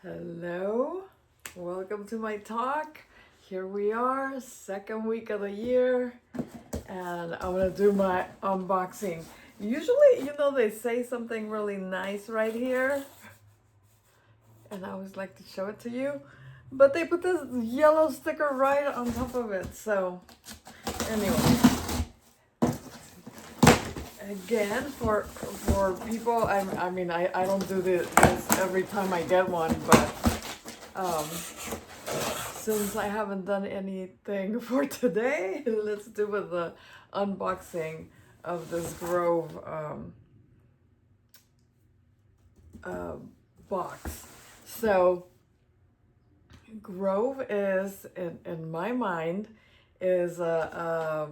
Hello, welcome to my talk. Here we are, second week of the year, and I'm gonna do my unboxing. Usually, they say something really nice right here, and I always like to show it to you, but they put this yellow sticker right on top of it. So, anyway, again, for people, I don't do this every time I get one, but um, since I haven't done anything for today, let's do with the unboxing of this Grove uh, box. So Grove is, in my mind, is a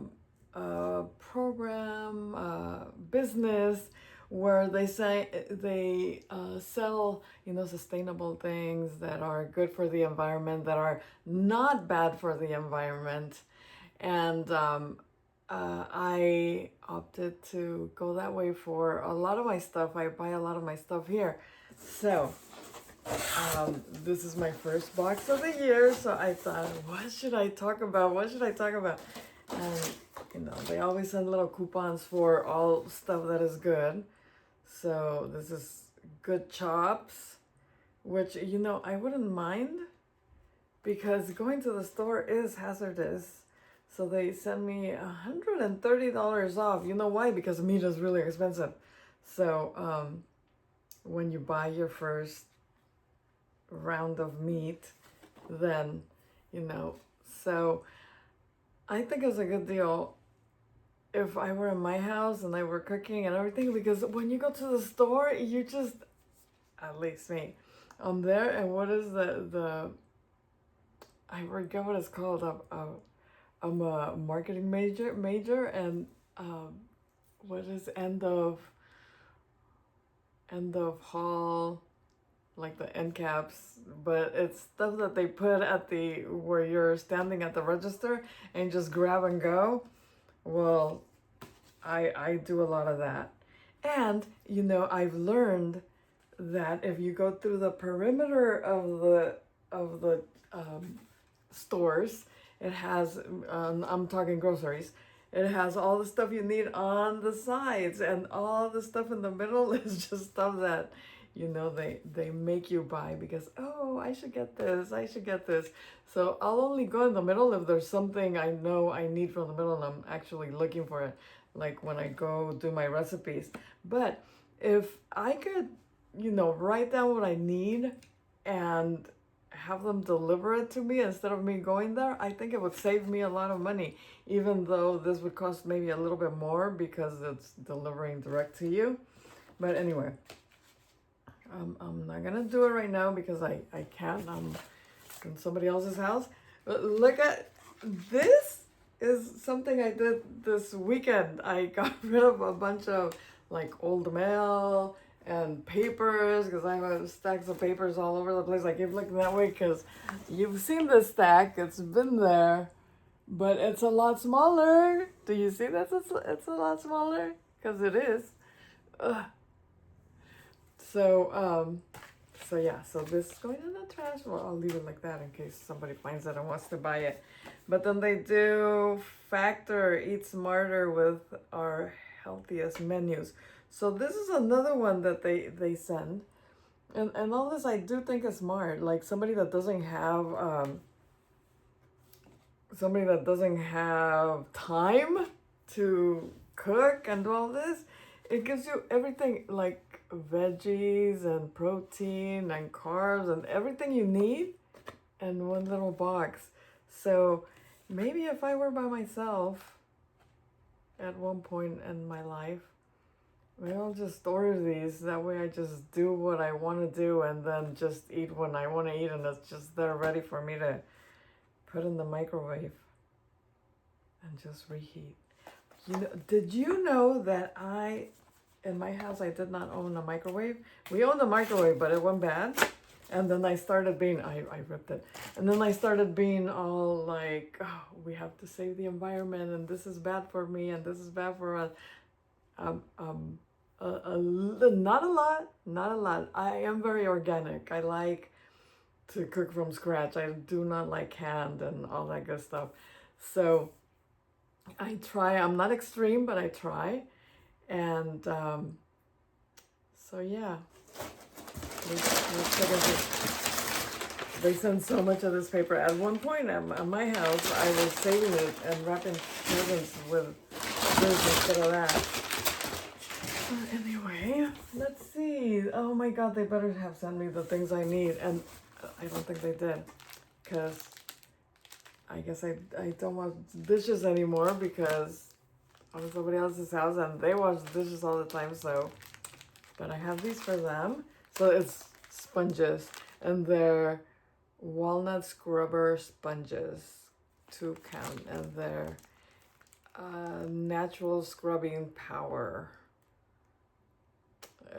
program, business where they say they sell, sustainable things that are good for the environment, that are not bad for the environment, and I opted to go that way for a lot of my stuff. I buy a lot of my stuff here, so. This is my first box of the year, so I thought, what should I talk about? What should I talk about? And they always send little coupons for all stuff that is good. So this is good chops, which I wouldn't mind because going to the store is hazardous. So they send me $130 off. You know why? Because meat is really expensive. So when you buy your first round of meat, then so I think it's a good deal if I were in my house and I were cooking and everything, because when you go to the store, you just, at least me, I'm there, and what is the I forget what it's called. I'm a marketing major, and what is end of haul, like the end caps, but it's stuff that they put at the where you're standing at the register and just grab and go. Well, I do a lot of that. And I've learned that if you go through the perimeter of the stores, it has, I'm talking groceries, it has all the stuff you need on the sides, and all the stuff in the middle is just stuff that they make you buy because, oh, I should get this. So I'll only go in the middle if there's something I know I need from the middle and I'm actually looking for it, like when I go do my recipes. But if I could write down what I need and have them deliver it to me instead of me going there, I think it would save me a lot of money, even though this would cost maybe a little bit more because it's delivering direct to you. But anyway, I'm not gonna do it right now because I can't. I'm in somebody else's house. But look at this. Is something I did this weekend. I got rid of a bunch of like old mail and papers because I have stacks of papers all over the place. I keep looking that way because you've seen this stack. It's been there, but it's a lot smaller. Do you see that? It's a lot smaller because it is. Ugh. So yeah, so this is going in the trash. Well, I'll leave it like that in case somebody finds it and wants to buy it. But then they do Factor, Eat Smarter with our healthiest menus. So this is another one that they send. And all this I do think is smart. Like somebody that doesn't have time to cook and do all this, it gives you everything, like veggies and protein and carbs and everything you need in one little box. So maybe if I were by myself at one point in my life, maybe I'll just order these. That way I just do what I want to do and then just eat when I want to eat, and it's just there ready for me to put in the microwave and just reheat. Did you know that in my house, I did not own a microwave? We owned a microwave, but it went bad. And then I ripped it. And then I started being all like, oh, we have to save the environment, and this is bad for me, and this is bad for us. Not a lot. I am very organic. I like to cook from scratch. I do not like canned and all that good stuff. So I try. I'm not extreme, but I try. And so yeah, let's take a they send so much of this paper. At one point at my house, I was saving it and wrapping presents with this instead of that. Anyway, let's see. Oh my God, they better have sent me the things I need. And I don't think they did. Because I guess I don't wash dishes anymore because I'm at somebody else's house and they wash dishes all the time. So, but I have these for them. So it's sponges. And they're walnut scrubber sponges, 2 count. And they're natural scrubbing power.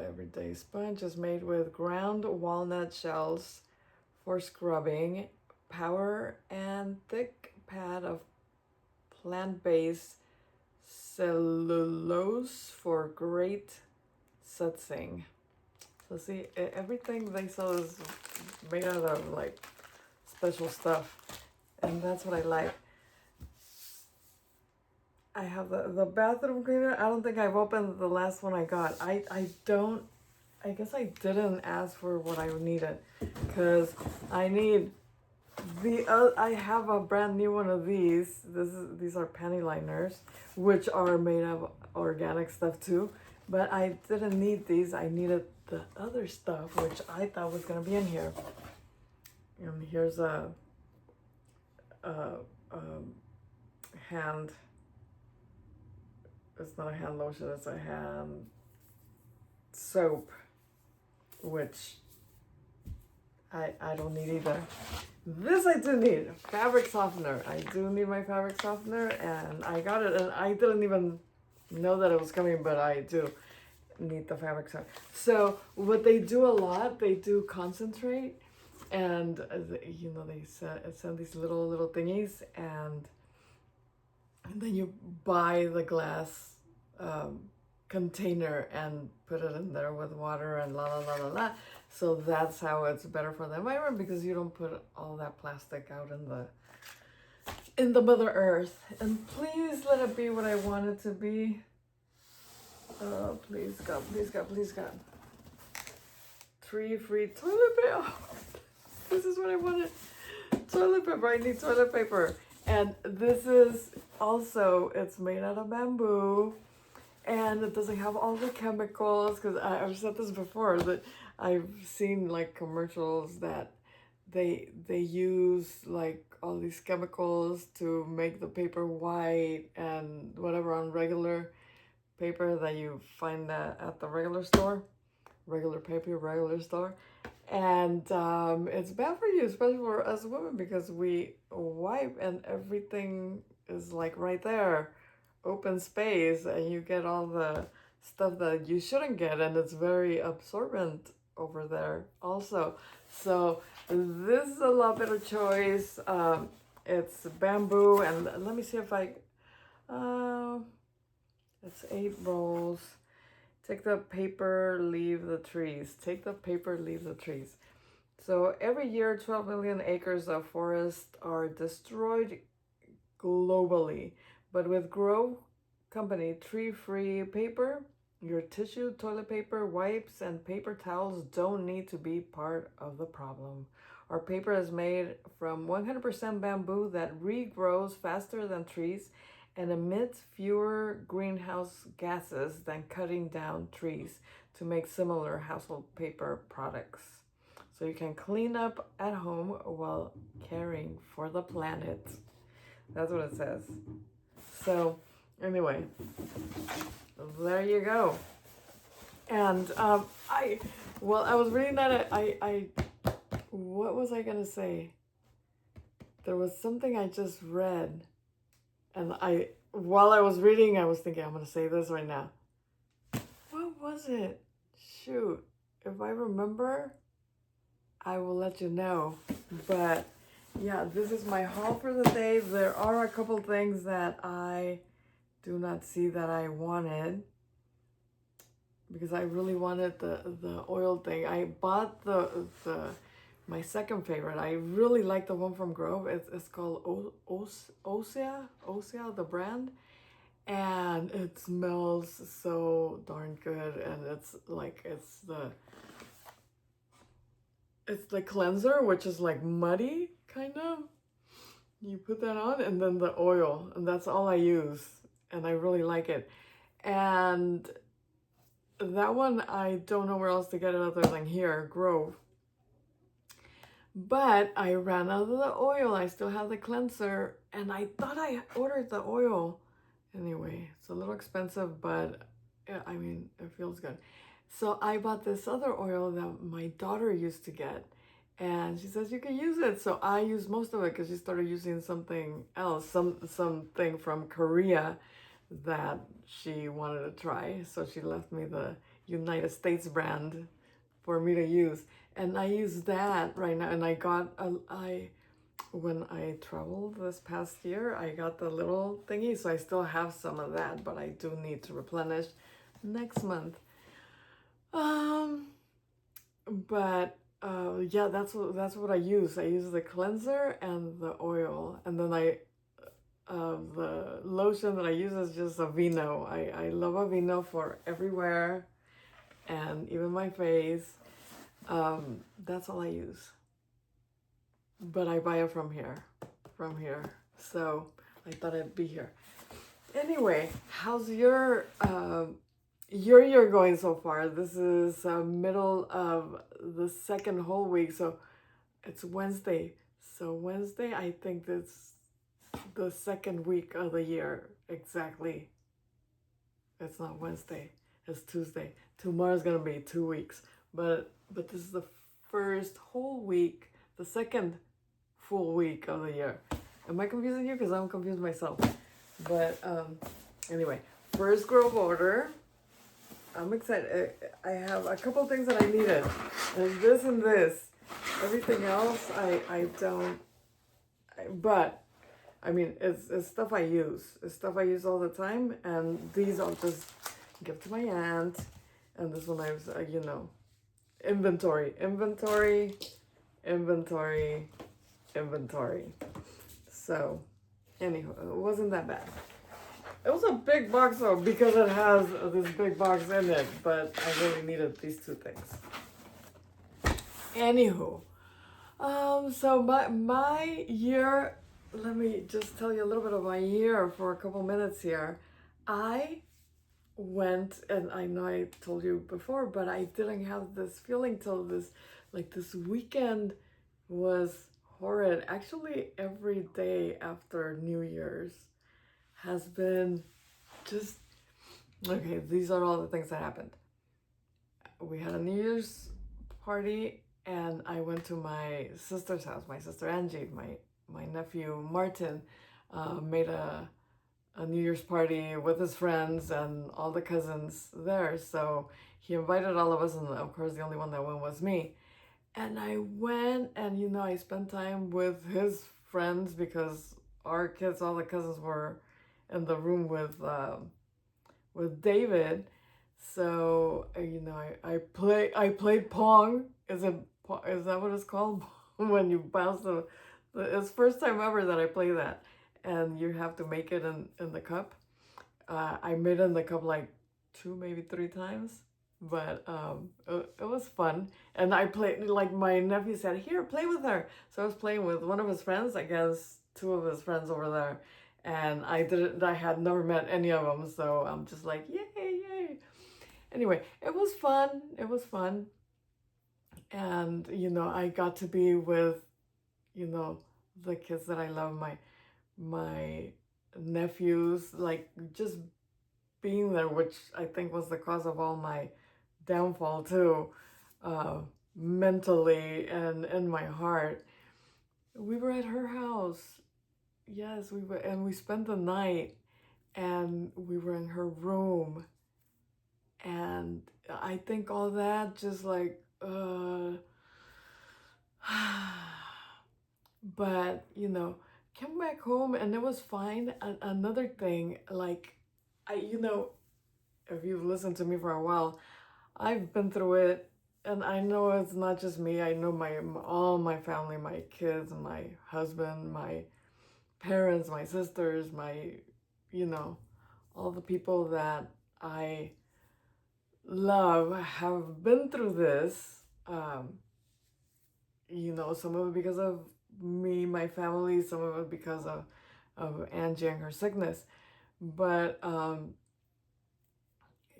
Everyday sponge is made with ground walnut shells for scrubbing, power, and thick pad of plant-based cellulose for great sudsing. So see, everything they sell is made out of like special stuff, and that's what I like. I have the bathroom cleaner. I don't think I've opened the last one I got. I guess I didn't ask for what I needed, because I need I have a brand new one of these. These are panty liners, which are made of organic stuff too. But I didn't need these. I needed the other stuff, which I thought was gonna be in here. And here's a hand. It's not a hand lotion. It's a hand soap, which I don't need either. This I do need, fabric softener. I do need my fabric softener, and I got it, and I didn't even know that it was coming, but I do need the fabric softener. So what they do a lot, they do concentrate, and you know, they send these little thingies, and then you buy the glass container and put it in there with water and la la la la la. So that's how it's better for the environment, because you don't put all that plastic out in the Mother Earth. And please let it be what I want it to be. Please God, please God, please God. Tree-free toilet paper. Oh, this is what I wanted. Toilet paper. I need toilet paper. And this is also, it's made out of bamboo. And it doesn't have all the chemicals, because I've said this before, that I've seen like commercials that they use like all these chemicals to make the paper white and whatever on regular paper that you find at the regular store, regular store. And it's bad for you, especially for us women, because we wipe and everything is like right there, open space, and you get all the stuff that you shouldn't get, and it's very absorbent over there also. So this is a lot better choice. It's bamboo, and let me see if I it's 8 rolls. Take the paper, leave the trees. Take the paper, leave the trees. So every year 12 million acres of forest are destroyed globally. But with Grow Company tree-free paper, your tissue, toilet paper, wipes, and paper towels don't need to be part of the problem. Our paper is made from 100% bamboo that regrows faster than trees and emits fewer greenhouse gases than cutting down trees to make similar household paper products. So you can clean up at home while caring for the planet. That's what it says. So anyway, there you go. And I was reading that. What was I gonna say? There was something I just read, and while I was reading, I was thinking, I'm gonna say this right now. What was it? Shoot, if I remember, I will let you know. But yeah, this is my haul for the day. There are a couple things that I do not see that I wanted, because I really wanted the oil thing. I bought the my second favorite. I really like the one from Grove. It's called Osea, the brand. And it smells so darn good. And it's like, it's the cleanser, which is like muddy, kind of. You put that on and then the oil, and that's all I use. And I really like it. And that one, I don't know where else to get it other than here, Grove. But I ran out of the oil. I still have the cleanser, and I thought I ordered the oil. Anyway, it's a little expensive, but yeah, I mean, it feels good. So I bought this other oil that my daughter used to get, and she says you can use it. So I used most of it because she started using something else, something from Korea that she wanted to try. So she left me the United States brand for me to use, and I use that right now. And when I traveled this past year, I got the little thingy, so I still have some of that, but I do need to replenish next month. But yeah, that's what I use. I use the cleanser and the oil, and then the lotion that I use is just Aveeno. I love Aveeno for everywhere, and even my face. That's all I use. But I buy it from here. So I thought I'd be here. Anyway, how's your year going so far? This is middle of the second whole week, so it's Wednesday. So Wednesday, I think that's the second week of the year exactly. It's not Wednesday. It's Tuesday. Tomorrow's gonna be 2 weeks, but this is the first whole week, the second full week of the year. Am I confusing you? Because I'm confused myself. But anyway, first Grove order. I'm excited. I have a couple things that I needed. There's this and this. Everything else, I don't. But I mean, it's stuff I use. It's stuff I use all the time. And these I'll just give to my aunt. And this one I was, inventory. So, anywho, it wasn't that bad. It was a big box though, because it has this big box in it, but I really needed these two things. Anywho, so my year, let me just tell you a little bit of my year for a couple minutes here. I went, and I know I told you before, but I didn't have this feeling till this weekend was horrid. Actually, every day after New Year's has been just, okay, these are all the things that happened. We had a New Year's party, and I went to my sister's house, my sister Angie, my nephew Martin made a New Year's party with his friends and all the cousins there. So he invited all of us, and of course the only one that went was me. And I went, and I spent time with his friends because our kids, all the cousins, were in the room with David. So I played Pong. Is that what it's called? When you bounce it's first time ever that I play that, and you have to make it in the cup. I made it in the cup like 2, maybe 3 times, but it was fun. And I played, like my nephew said, here, play with her. So I was playing with one of his friends against 2 of his friends over there. And I had never met any of them, so I'm just like, yay. Anyway, it was fun. And, I got to be with, the kids that I love, my nephews, like just being there, which I think was the cause of all my downfall too, mentally and in my heart. We were at her house. Yes, we were, and we spent the night, and we were in her room, and I think all that just like, but came back home and it was fine. Another thing, like, if you've listened to me for a while, I've been through it and I know it's not just me. I know my all my family, my kids, my husband, my parents, my sisters, my, you know, all the people that I love have been through this. Some of it because of me, my family, some of it because of Angie and her sickness. But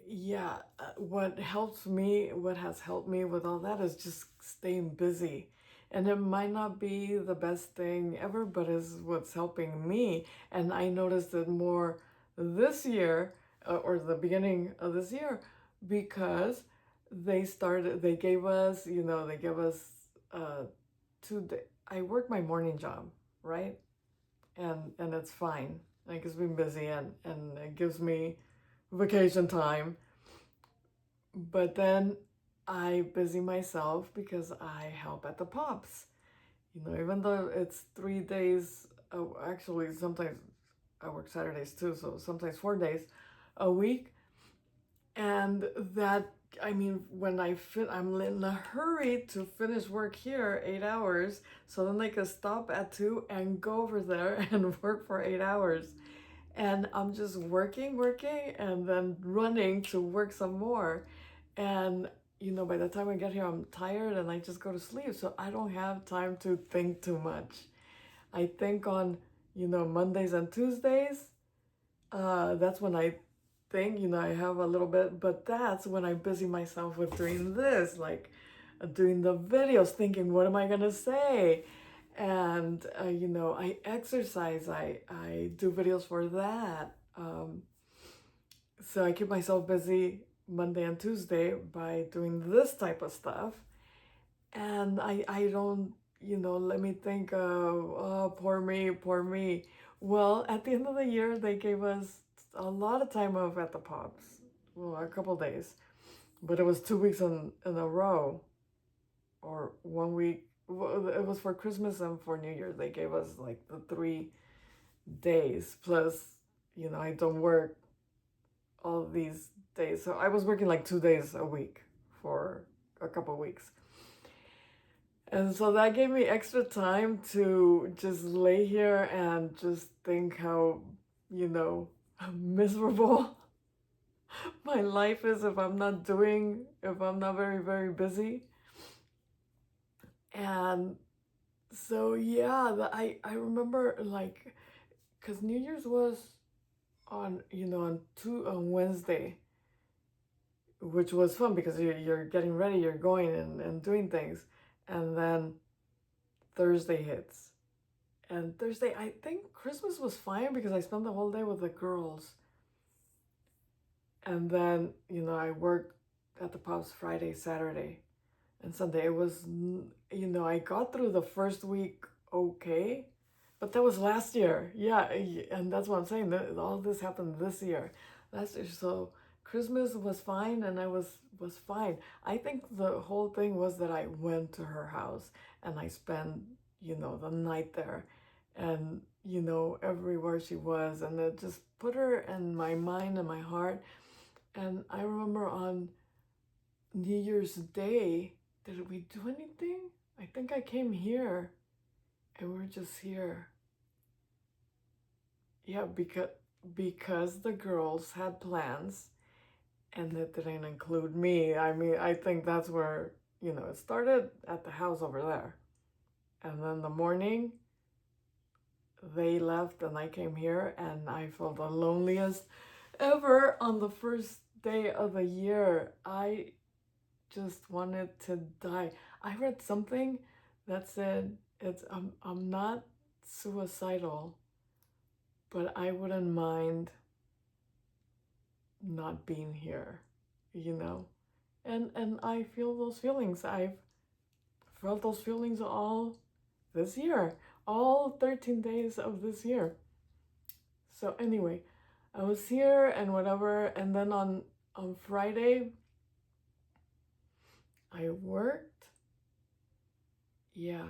yeah, what has helped me with all that is just staying busy. And it might not be the best thing ever, but is what's helping me. And I noticed it more this year, or the beginning of this year, because they gave us, uh, I work my morning job, right? And it's fine. Like, it's been busy, and it gives me vacation time. But then I busy myself because I help at the Pops. Even though it's 3 days, actually, sometimes I work Saturdays too, so sometimes 4 days a week. And that, I mean, I'm in a hurry to finish work here, 8 hours, so then they can stop at 2 and go over there and work for 8 hours. And I'm just working, and then running to work some more. And, by the time I get here, I'm tired and I just go to sleep. So I don't have time to think too much. I think on, Mondays and Tuesdays. That's when I think, I have a little bit, but that's when I busy myself with doing this, like doing the videos, thinking, what am I going to say? And, I exercise, I do videos for that. So I keep myself busy Monday and Tuesday by doing this type of stuff. And I don't, let me think of, oh, poor me, poor me. Well, at the end of the year, they gave us a lot of time off at the Pops. Well, a couple days. But it was 2 weeks in a row, or 1 week. Well, it was for Christmas and for New Year. They gave us like the 3 days. Plus, I don't work all these days. So I was working like 2 days a week for a couple weeks. And so that gave me extra time to just lay here and just think how, miserable my life is if I'm not very, very busy. And so, yeah, I remember, like, because New Year's was on Wednesday, which was fun because you're getting ready, you're going and doing things. And then Thursday hits. And Thursday, I think Christmas was fine because I spent the whole day with the girls. And then, I worked at the Pops Friday, Saturday, and Sunday. It was, I got through the first week okay, but that was last year. Yeah, and that's what I'm saying. All this happened this year, last year. So Christmas was fine, and I was fine. I think the whole thing was that I went to her house and I spent, the night there, and everywhere she was, and it just put her in my mind and my heart. And I remember on New Year's Day, did we do anything? I think I came here and we're just here. Yeah, because the girls had plans and that didn't include me. I mean, I think that's where, it started at the house over there. And then the morning they left and I came here and I felt the loneliest ever on the first day of the year. I just wanted to die. I read something that said I'm not suicidal, but I wouldn't mind not being here, you know. And I feel those feelings. I've felt those feelings all this year, all 13 days of this year. So anyway, I was here and whatever, and then on Friday I worked. Yeah.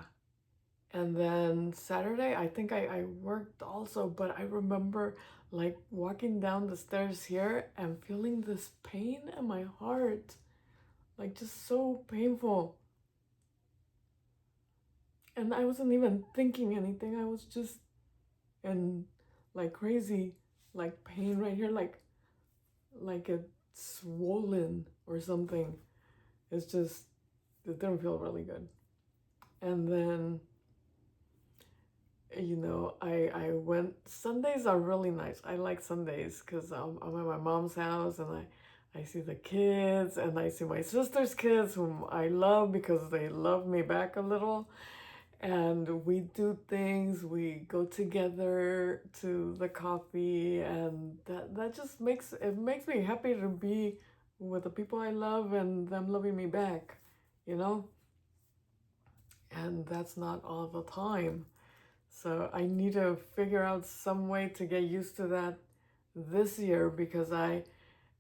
And then Saturday, I think I worked also, but I remember like walking down the stairs here and feeling this pain in my heart. like just so painful. And I wasn't even thinking anything. I was just in like crazy, like pain right here, like it's swollen or something. It's just, it didn't feel really good. And then, I went, Sundays are really nice. I like Sundays because I'm at my mom's house, and I see the kids, and I see my sister's kids whom I love because they love me back a little. And we do things, we go together to the coffee, and that just makes me happy to be with the people I love and them loving me back, you know? And that's not all the time. So I need to figure out some way to get used to that this year, because I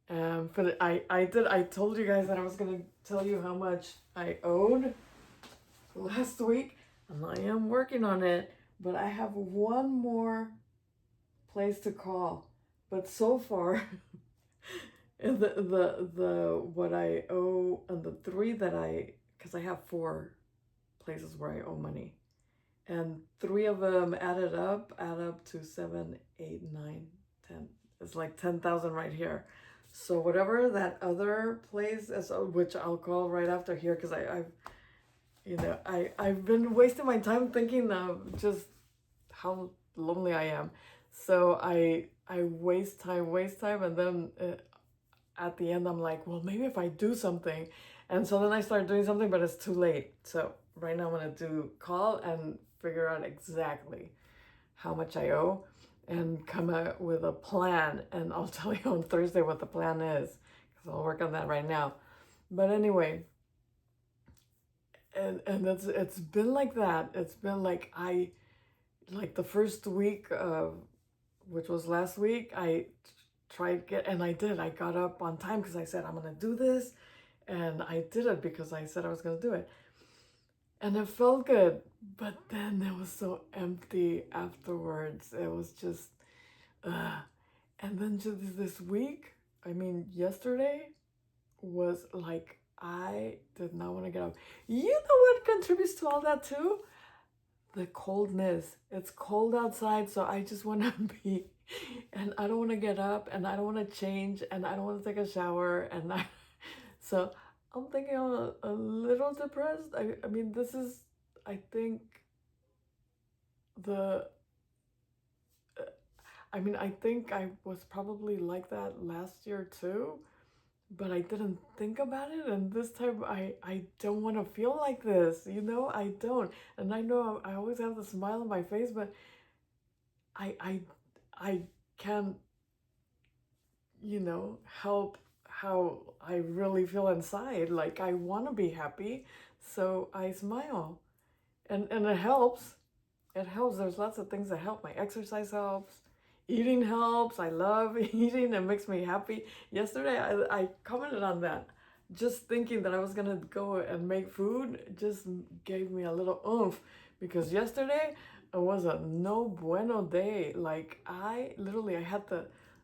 told you guys that I was gonna tell you how much I owed last week, and I am working on it, but I have one more place to call. But so far, the what I owe, and the three that because I have four places where I owe money, and three of them add up to 7, 8, 9, 10. It's like 10,000 right here. So whatever that other place is, which I'll call right after here, because I've been wasting my time thinking of just how lonely I am. So I waste time, and then at the end I'm like, well, maybe if I do something, and so then I start doing something, but it's too late. So right now I'm gonna call and figure out exactly how much I owe, and come out with a plan, and I'll tell you on Thursday what the plan is, because I'll work on that right now. But anyway, and it's been like that. It's been like the first week of, which was last week, I tried and I did. I got up on time because I said I'm gonna do this, and I did it because I said I was gonna do it, and it felt good. But then it was so empty afterwards. It was just, and then just this week. I mean, yesterday was like I did not want to get up. You know what contributes to all that too? The coldness. It's cold outside, so I just want to be, and I don't want to get up, and I don't want to change, and I don't want to take a shower, and so I'm thinking I'm a little depressed. I mean, this is, I think, the, I mean, I think I was probably like that last year too, but I didn't think about it, and this time I don't want to feel like this, I don't. And I know I always have the smile on my face, but I I I can't, help how I really feel inside. Like I want to be happy, so I smile. And it helps. It helps. There's lots of things that help. My exercise helps. Eating helps. I love eating. It makes me happy. Yesterday, I commented on that. Just thinking that I was gonna go and make food just gave me a little oomph, because yesterday it was a no bueno day. Like I had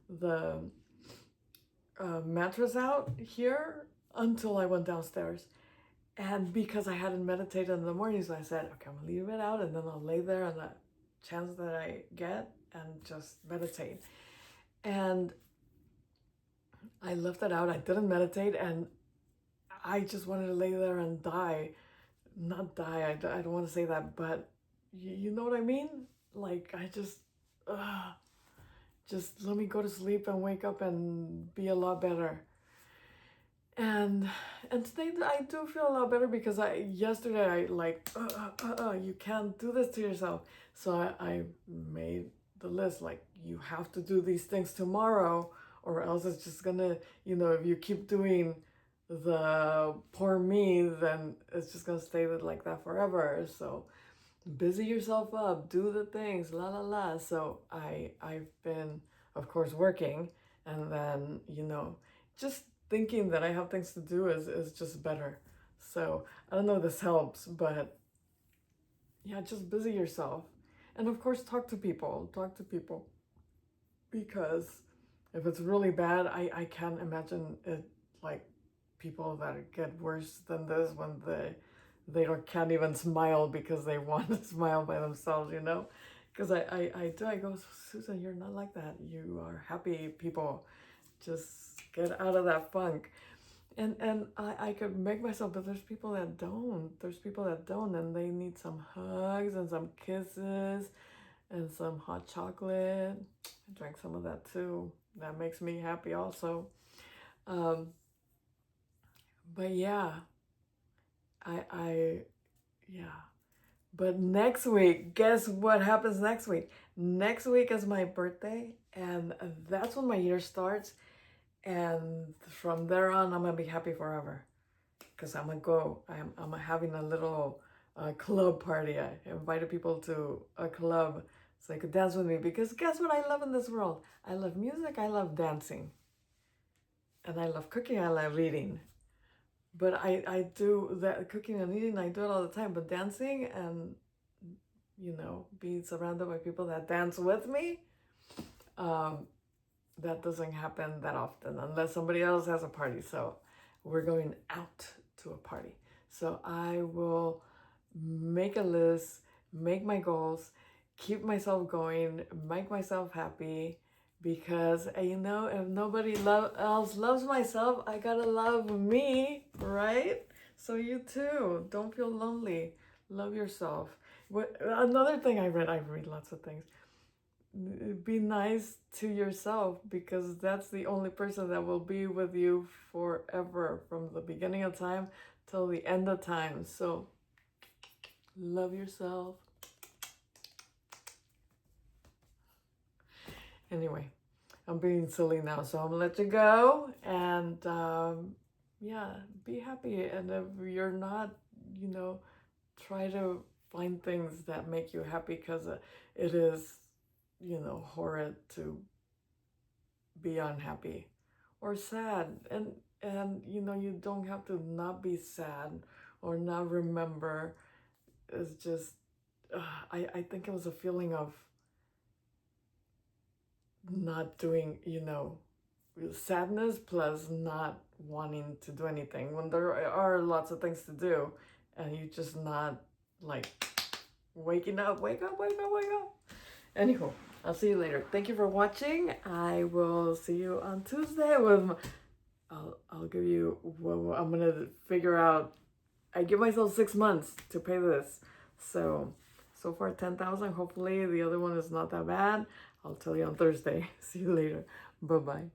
the mattress out here until I went downstairs. And because I hadn't meditated in the mornings, I said, okay, I'm gonna leave it out, and then I'll lay there on the chance that I get and just meditate. And I left it out. I didn't meditate, and I just wanted to lay there and die. Not die, I don't want to say that, but you know what I mean? Like, just let me go to sleep and wake up and be a lot better. And today I do feel a lot better, because yesterday I like, you can't do this to yourself. So I made the list, like, you have to do these things tomorrow, or else it's just gonna, if you keep doing the poor me, then it's just gonna stay like that forever. So busy yourself up, do the things, la la la. So I've been, of course, working, and then just thinking that I have things to do is just better. So I don't know if this helps, but yeah, just busy yourself, and of course talk to people, because if it's really bad, I can't imagine it, like, people that get worse than this when they can't even smile because they want to smile by themselves, you know? Because I go, Susan, you're not like that. You are happy people. Just get out of that funk. And I could make myself, but there's people that don't. There's people that don't, and they need some hugs and some kisses and some hot chocolate. I drank some of that too. That makes me happy also. Um, but yeah, I yeah. But next week, guess what happens next week? Next week is my birthday, and that's when my year starts. And from there on, I'm gonna be happy forever. Because I'm gonna go. I'm having a little club party. I invited people to a club so they could dance with me. Because guess what I love in this world? I love music. I love dancing, and I love cooking. I love eating. But I do that cooking and eating. I do it all the time. But dancing and being surrounded by people that dance with me, um, that doesn't happen that often unless somebody else has a party. So we're going out to a party. So I will make a list, make my goals, keep myself going, make myself happy, because if nobody else loves myself, I gotta love me, right? So you too, don't feel lonely. Love yourself. Another thing I read lots of things. Be nice to yourself, because that's the only person that will be with you forever, from the beginning of time till the end of time. So love yourself. Anyway, I'm being silly now, so I'm gonna let you go. And yeah, be happy. And if you're not, try to find things that make you happy, because it is, horrid to be unhappy or sad. And you don't have to not be sad or not remember. It's just I think it was a feeling of not doing, sadness plus not wanting to do anything when there are lots of things to do, and you just not like waking up, wake up, wake up, wake up. Anywho, I'll see you later. Thank you for watching. I will see you on Tuesday with I'll give you, well, I'm gonna figure out. I give myself 6 months to pay this, so far 10,000. Hopefully the other one is not that bad. I'll tell you on Thursday. See you later. Bye bye.